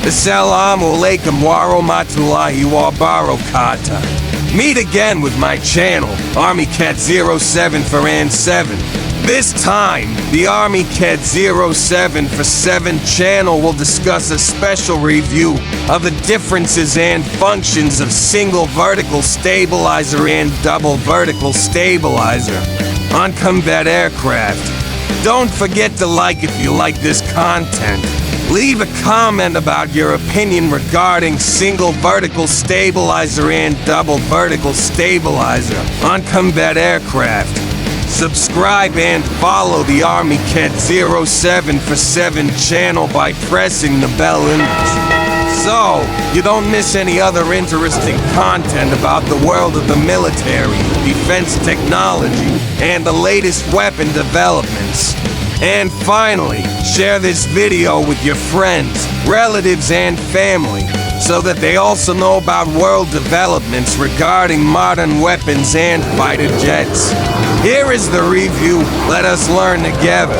Assalamu alaikum warahmatullahi wabarakatuh. Meet again with my channel, Army Cat 07 for AN7. This time, the Army Cat 07 for 7 channel will discuss a special review of the differences and functions of single vertical stabilizer and double vertical stabilizer on combat aircraft. Don't forget to like if you like this content. Leave a comment about your opinion regarding single vertical stabilizer and double vertical stabilizer on combat aircraft. Subscribe and follow the Army Cat 07 for 7 channel by pressing the bell image, so you don't miss any other interesting content about the world of the military, defense technology, and the latest weapon developments. And finally, share this video with your friends, relatives, and family so that they also know about world developments regarding modern weapons and fighter jets. Here is the review. Let us learn together.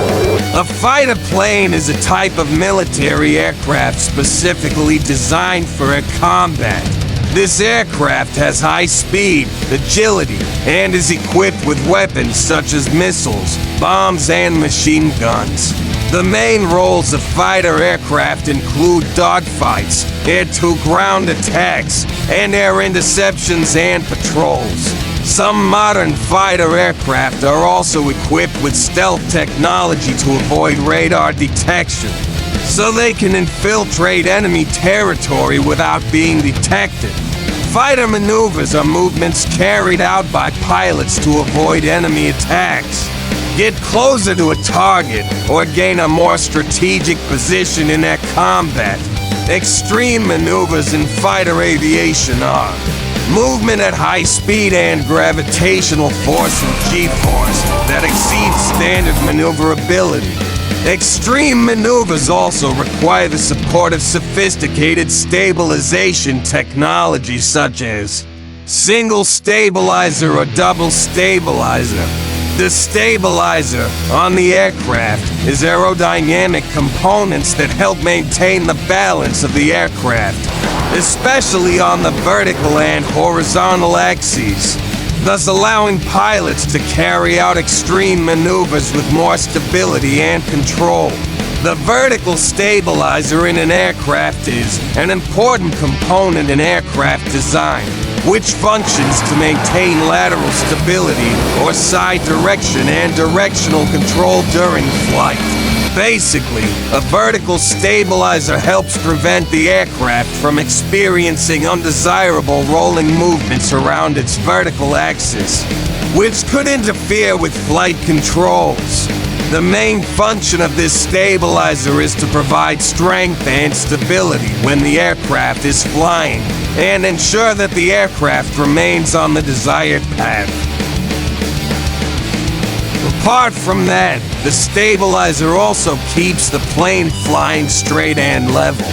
A fighter plane is a type of military aircraft specifically designed for air combat. This aircraft has high speed, agility, and is equipped with weapons such as missiles, bombs, and machine guns. The main roles of fighter aircraft include dogfights, air-to-ground attacks, and air interceptions and patrols. Some modern fighter aircraft are also equipped with stealth technology to avoid radar detection, so they can infiltrate enemy territory without being detected. Fighter maneuvers are movements carried out by pilots to avoid enemy attacks, get closer to a target, or gain a more strategic position in their combat. Extreme maneuvers in fighter aviation are movement at high speed and gravitational force and G-force that exceeds standard maneuverability. Extreme maneuvers also require the support of sophisticated stabilization technology such as single stabilizer or double stabilizer. The stabilizer on the aircraft is aerodynamic components that help maintain the balance of the aircraft, especially on the vertical and horizontal axes, thus allowing pilots to carry out extreme maneuvers with more stability and control. The vertical stabilizer in an aircraft is an important component in aircraft design, which functions to maintain lateral stability or side direction and directional control during flight. Basically, a vertical stabilizer helps prevent the aircraft from experiencing undesirable rolling movements around its vertical axis, which could interfere with flight controls. The main function of this stabilizer is to provide strength and stability when the aircraft is flying and ensure that the aircraft remains on the desired path. Apart from that, the stabilizer also keeps the plane flying straight and level.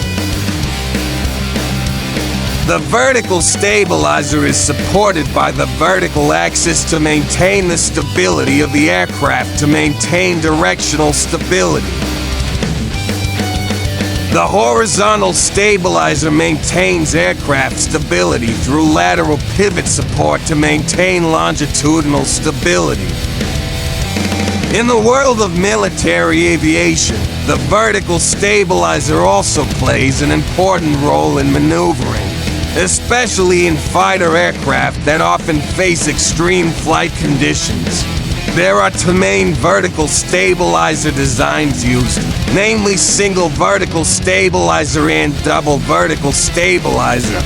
The vertical stabilizer is supported by the vertical axis to maintain the stability of the aircraft to maintain directional stability. The horizontal stabilizer maintains aircraft stability through lateral pivot support to maintain longitudinal stability. In the world of military aviation, the vertical stabilizer also plays an important role in maneuvering, especially in fighter aircraft that often face extreme flight conditions. There are 2 main vertical stabilizer designs used, namely single vertical stabilizer and double vertical stabilizer.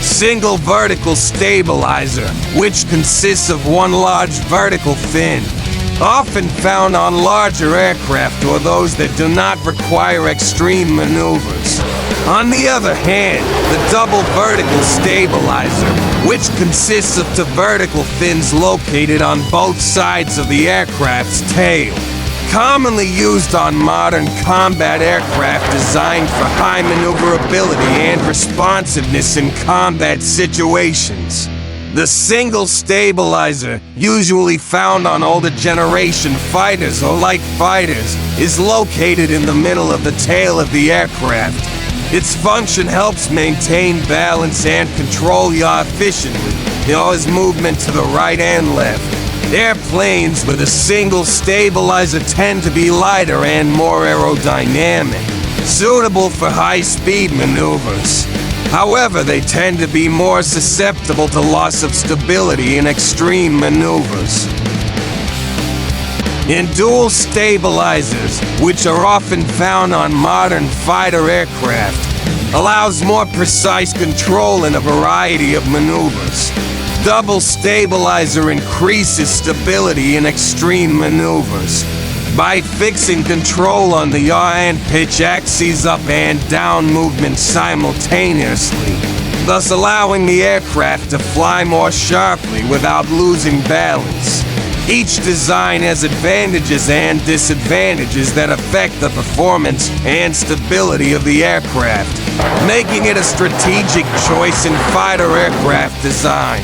Single vertical stabilizer, which consists of one large vertical fin, often found on larger aircraft or those that do not require extreme maneuvers. On the other hand, the double vertical stabilizer, which consists of 2 vertical fins located on both sides of the aircraft's tail, commonly used on modern combat aircraft designed for high maneuverability and responsiveness in combat situations. The single stabilizer, usually found on older generation fighters or light fighters, is located in the middle of the tail of the aircraft Its function helps maintain balance and control yaw efficiently. Yaw's movement to the right and left. Airplanes with a single stabilizer tend to be lighter and more aerodynamic, suitable for high-speed maneuvers. However, they tend to be more susceptible to loss of stability in extreme maneuvers. In dual stabilizers, which are often found on modern fighter aircraft, allows more precise control in a variety of maneuvers. Double stabilizer increases stability in extreme maneuvers by fixing control on the yaw and pitch axes up and down movement simultaneously, thus allowing the aircraft to fly more sharply without losing balance. Each design has advantages and disadvantages that affect the performance and stability of the aircraft, making it a strategic choice in fighter aircraft design.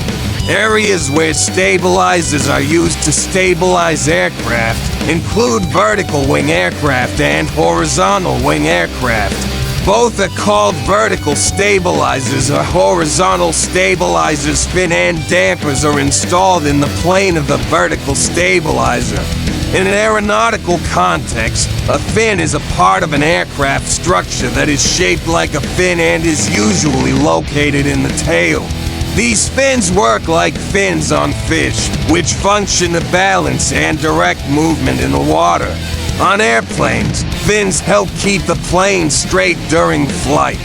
Areas where stabilizers are used to stabilize aircraft include vertical wing aircraft and horizontal wing aircraft. Both are called vertical stabilizers or horizontal stabilizers. Fin and dampers are installed in the plane of the vertical stabilizer. In an aeronautical context, a fin is a part of an aircraft structure that is shaped like a fin and is usually located in the tail. These fins work like fins on fish, which function to balance and direct movement in the water. On airplanes, fins help keep the plane straight during flight.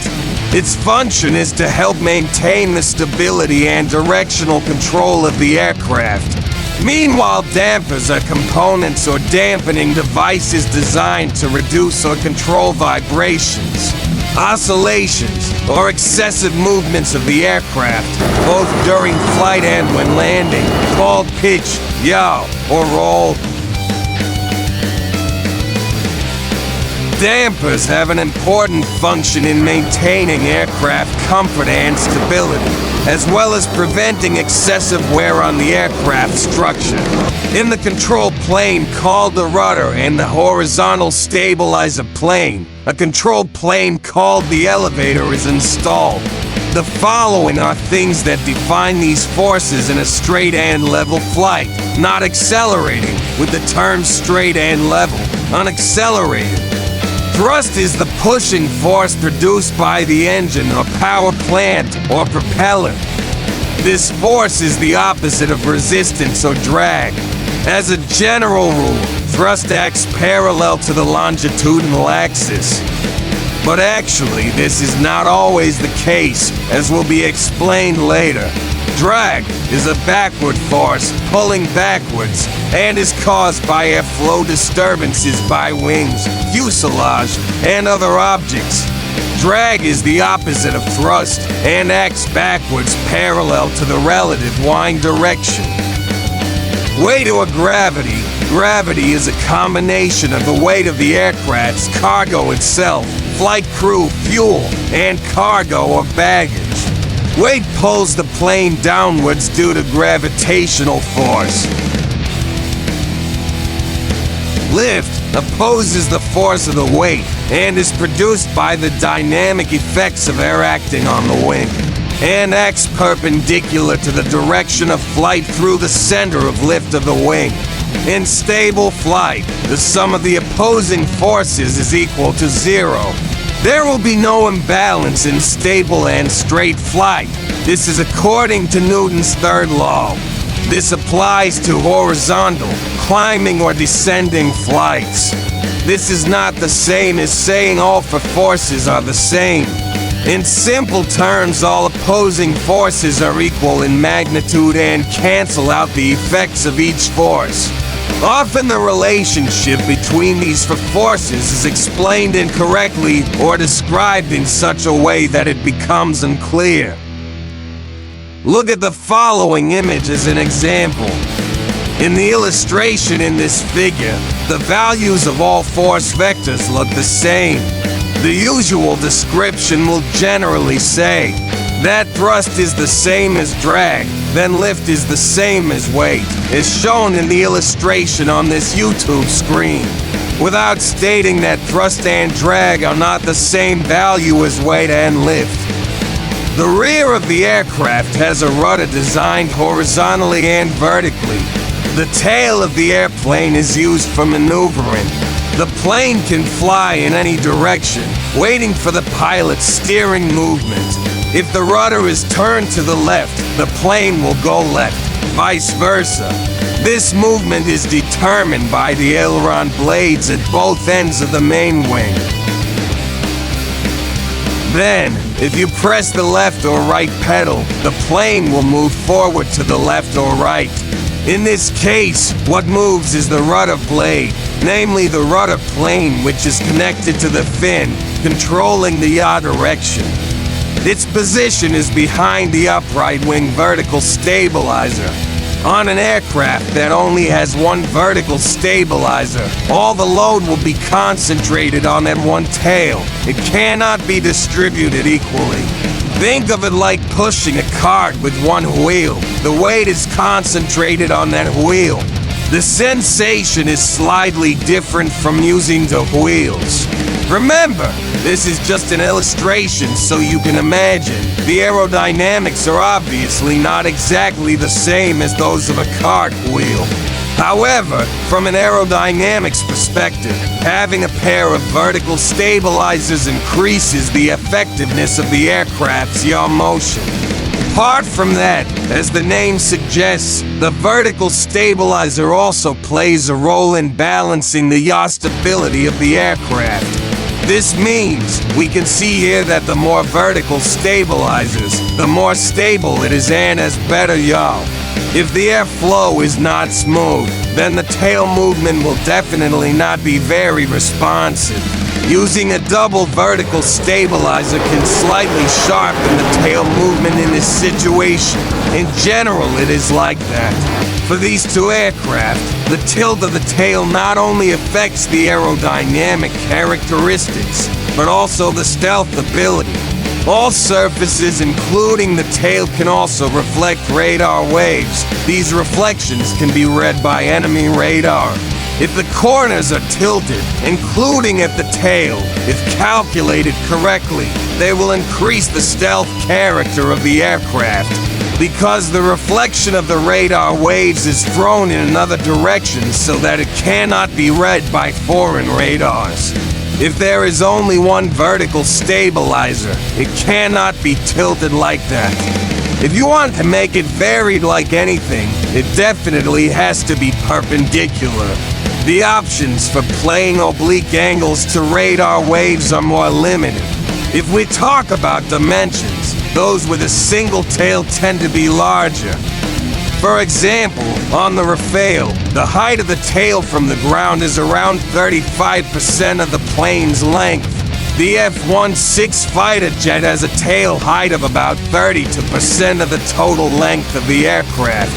Its function is to help maintain the stability and directional control of the aircraft. Meanwhile, dampers are components or dampening devices designed to reduce or control vibrations, oscillations, or excessive movements of the aircraft, both during flight and when landing, called pitch, yaw, or roll. Dampers have an important function in maintaining aircraft comfort and stability, as well as preventing excessive wear on the aircraft structure. In the control plane called the rudder and the horizontal stabilizer plane, a control plane called the elevator is installed. The following are things that define these forces in a straight and level flight, not accelerating, with the term straight and level, unaccelerated. Thrust is the pushing force produced by the engine or power plant or propeller. This force is the opposite of resistance or drag. As a general rule, thrust acts parallel to the longitudinal axis. But actually, this is not always the case, as will be explained later. Drag is a backward force pulling backwards and is caused by airflow disturbances by wings, fuselage, and other objects. Drag is the opposite of thrust and acts backwards parallel to the relative wind direction. Weight or gravity. Gravity is a combination of the weight of the aircraft's cargo itself, flight crew, fuel, and cargo or baggage. Weight pulls the plane downwards due to gravitational force. Lift opposes the force of the weight and is produced by the dynamic effects of air acting on the wing, and acts perpendicular to the direction of flight through the center of lift of the wing. In stable flight, the sum of the opposing forces is equal to 0. There will be no imbalance in stable and straight flight. This is according to Newton's third law. This applies to horizontal, climbing or descending flights. This is not the same as saying all four forces are the same. In simple terms, all opposing forces are equal in magnitude and cancel out the effects of each force. Often the relationship between these four forces is explained incorrectly or described in such a way that it becomes unclear. Look at the following image as an example. In the illustration in this figure, the values of all force vectors look the same. The usual description will generally say that thrust is the same as drag, then lift is the same as weight, as shown in the illustration on this YouTube screen. without stating that thrust and drag are not the same value as weight and lift. The rear of the aircraft has a rudder designed horizontally and vertically. The tail of the airplane is used for maneuvering. The plane can fly in any direction, waiting for the pilot's steering movement. If the rudder is turned to the left, the plane will go left, vice versa. This movement is determined by the aileron blades at both ends of the main wing. Then, if you press the left or right pedal, the plane will move forward to the left or right. In this case, what moves is the rudder blade, namely the rudder plane, which is connected to the fin, controlling the yaw direction. Its position is behind the upright wing vertical stabilizer. On an aircraft that only has one vertical stabilizer, all the load will be concentrated on that one tail. It cannot be distributed equally. Think of it like pushing a cart with one wheel. The weight is concentrated on that wheel. The sensation is slightly different from using the wheels. Remember, this is just an illustration so you can imagine. The aerodynamics are obviously not exactly the same as those of a cartwheel. However, from an aerodynamics perspective, having a pair of vertical stabilizers increases the effectiveness of the aircraft's yaw motion. Apart from that, as the name suggests, the vertical stabilizer also plays a role in balancing the yaw stability of the aircraft. This means we can see here that the more vertical stabilizers, the more stable it is and has better yaw. If the airflow is not smooth, then the tail movement will definitely not be very responsive. Using a double vertical stabilizer can slightly sharpen the tail movement in this situation. In general, it is like that. For these two aircraft, the tilt of the tail not only affects the aerodynamic characteristics, but also the stealth ability. All surfaces, including the tail, can also reflect radar waves. These reflections can be read by enemy radar. If the corners are tilted, including at the tail, if calculated correctly, they will increase the stealth character of the aircraft. Because the reflection of the radar waves is thrown in another direction so that it cannot be read by foreign radars. If there is only one vertical stabilizer, it cannot be tilted like that. If you want to make it varied like anything, it definitely has to be perpendicular. The options for playing oblique angles to radar waves are more limited. If we talk about dimensions, those with a single tail tend to be larger. For example, on the Rafale, the height of the tail from the ground is around 35% of the plane's length. The F-16 fighter jet has a tail height of about 32% of the total length of the aircraft.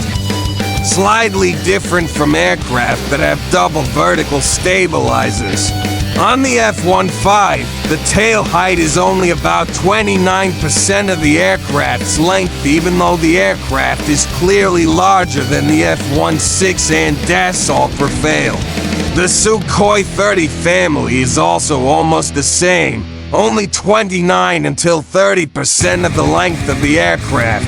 Slightly different from aircraft that have double vertical stabilizers. On the F-15, the tail height is only about 29% of the aircraft's length, even though the aircraft is clearly larger than the F-16 and Dassault Rafale. The Sukhoi 30 family is also almost the same, only 29 until 30% of the length of the aircraft.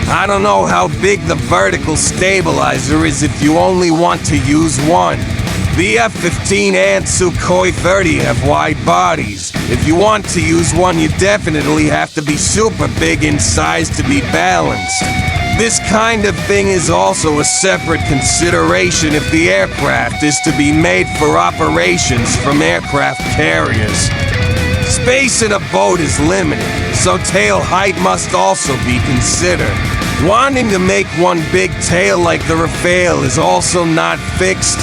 I don't know how big the vertical stabilizer is if you only want to use one. The F-15 and Sukhoi 30 have wide bodies. If you want to use one, you definitely have to be super big in size to be balanced. This kind of thing is also a separate consideration if the aircraft is to be made for operations from aircraft carriers. Space in a boat is limited, so tail height must also be considered. Wanting to make one big tail like the Rafale is also not fixed,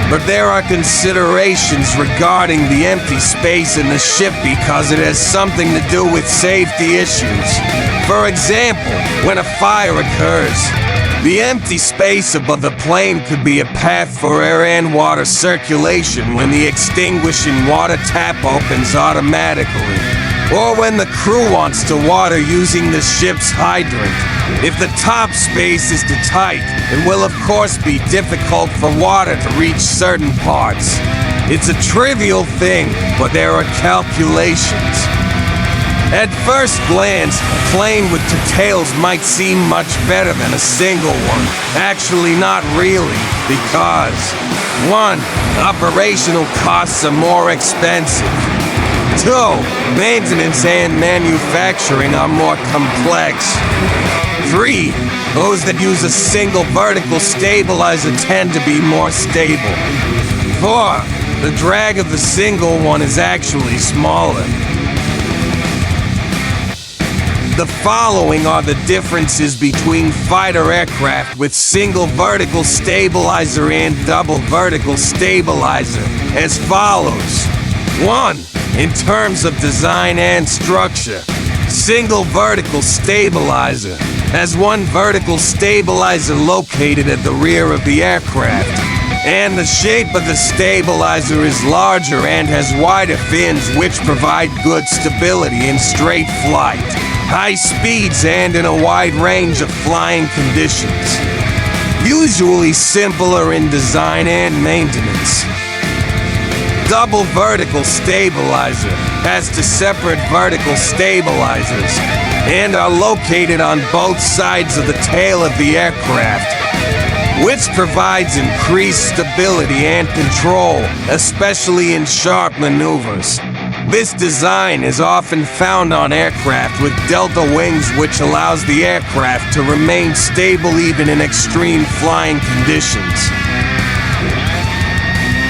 but there are considerations regarding the empty space in the ship because it has something to do with safety issues. For example, when a fire occurs, the empty space above the plane could be a path for air and water circulation when the extinguishing water tap opens automatically, or when the crew wants to water using the ship's hydrant. If the top space is too tight, it will of course be difficult for water to reach certain parts. It's a trivial thing, but there are calculations. At first glance, a plane with two tails might seem much better than a single one. Actually, not really, because 1. Operational costs are more expensive. 2. Maintenance and manufacturing are more complex. 3. Those that use a single vertical stabilizer tend to be more stable. 4. The drag of the single one is actually smaller. The following are the differences between fighter aircraft with single vertical stabilizer and double vertical stabilizer, as follows. 1. In terms of design and structure, single vertical stabilizer has one vertical stabilizer located at the rear of the aircraft, and the shape of the stabilizer is larger and has wider fins which provide good stability in straight flight, high speeds, and in a wide range of flying conditions. Usually simpler in design and maintenance. Double vertical stabilizer has two separate vertical stabilizers and are located on both sides of the tail of the aircraft, which provides increased stability and control, especially in sharp maneuvers. This design is often found on aircraft with delta wings, which allows the aircraft to remain stable even in extreme flying conditions.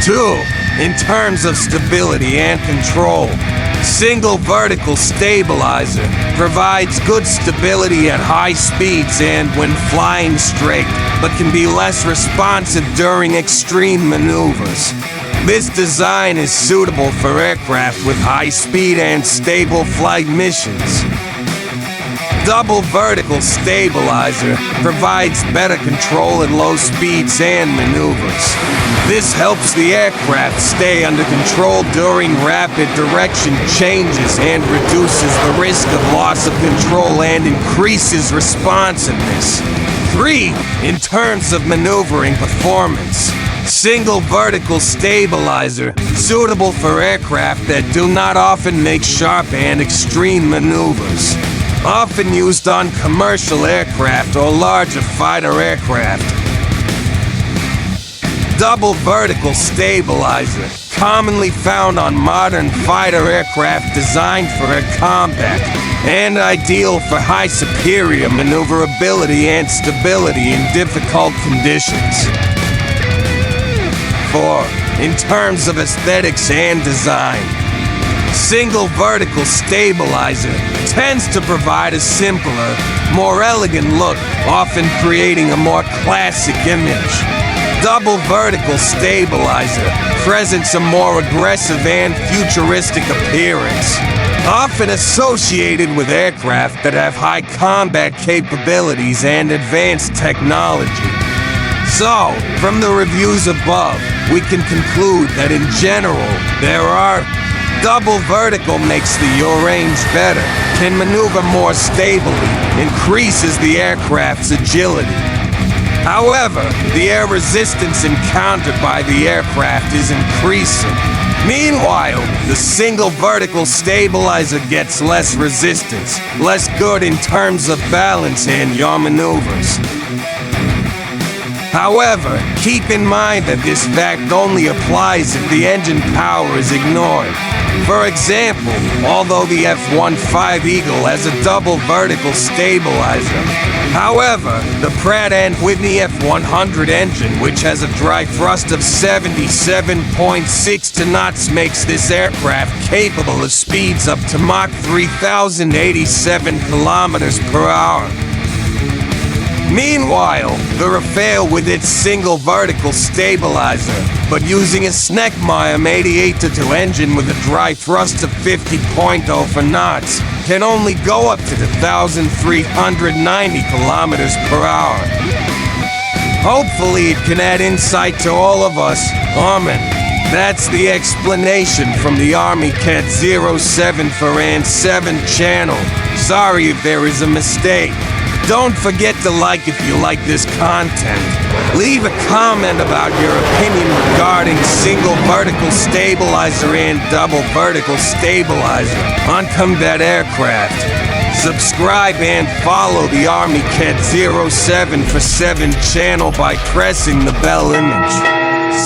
2. In terms of stability and control, single vertical stabilizer provides good stability at high speeds and when flying straight, but can be less responsive during extreme maneuvers. This design is suitable for aircraft with high speed and stable flight missions. Double vertical stabilizer provides better control at low speeds and maneuvers. This helps the aircraft stay under control during rapid direction changes and reduces the risk of loss of control and increases responsiveness. 3. In terms of maneuvering performance, single vertical stabilizer suitable for aircraft that do not often make sharp and extreme maneuvers. Often used on commercial aircraft or larger fighter aircraft. Double vertical stabilizer, commonly found on modern fighter aircraft designed for air combat, and ideal for high superior maneuverability and stability in difficult conditions. 4. In terms of aesthetics and design, single vertical stabilizer tends to provide a simpler, more elegant look, often creating a more classic image. Double vertical stabilizer presents a more aggressive and futuristic appearance, often associated with aircraft that have high combat capabilities and advanced technology. So, from the reviews above, we can conclude that in general, double vertical makes the yaw range better, can maneuver more stably, increases the aircraft's agility. However, the air resistance encountered by the aircraft is increasing. Meanwhile, the single vertical stabilizer gets less resistance, less good in terms of balance and yaw maneuvers. However, keep in mind that this fact only applies if the engine power is ignored. For example, although the F-15 Eagle has a double vertical stabilizer, however, the Pratt & Whitney F-100 engine, which has a dry thrust of 77.6 knots, makes this aircraft capable of speeds up to Mach 3,087 kilometers per hour. Meanwhile, the Rafale with its single vertical stabilizer, but using a Snecmeyer 88-2 engine with a dry thrust of 50.0 knots, can only go up to 1,390 kilometers per hour. Hopefully it can add insight to all of us. Amen. That's the explanation from the Army Cat 07 for AN7 channel. Sorry if there is a mistake. Don't forget to like if you like this content. Leave a comment about your opinion regarding single vertical stabilizer and double vertical stabilizer on combat aircraft. Subscribe and follow the Army Cat 07 for 7 channel by pressing the bell image,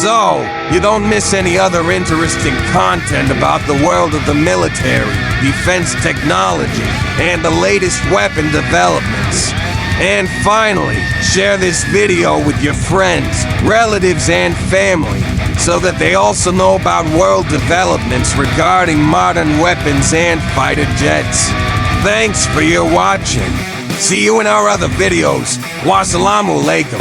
so you don't miss any other interesting content about the world of the military, defense technology, and the latest weapon developments. And finally, share this video with your friends, relatives, and family, so that they also know about world developments regarding modern weapons and fighter jets. Thanks for your watching. See you in our other videos. Wassalamu alaikum.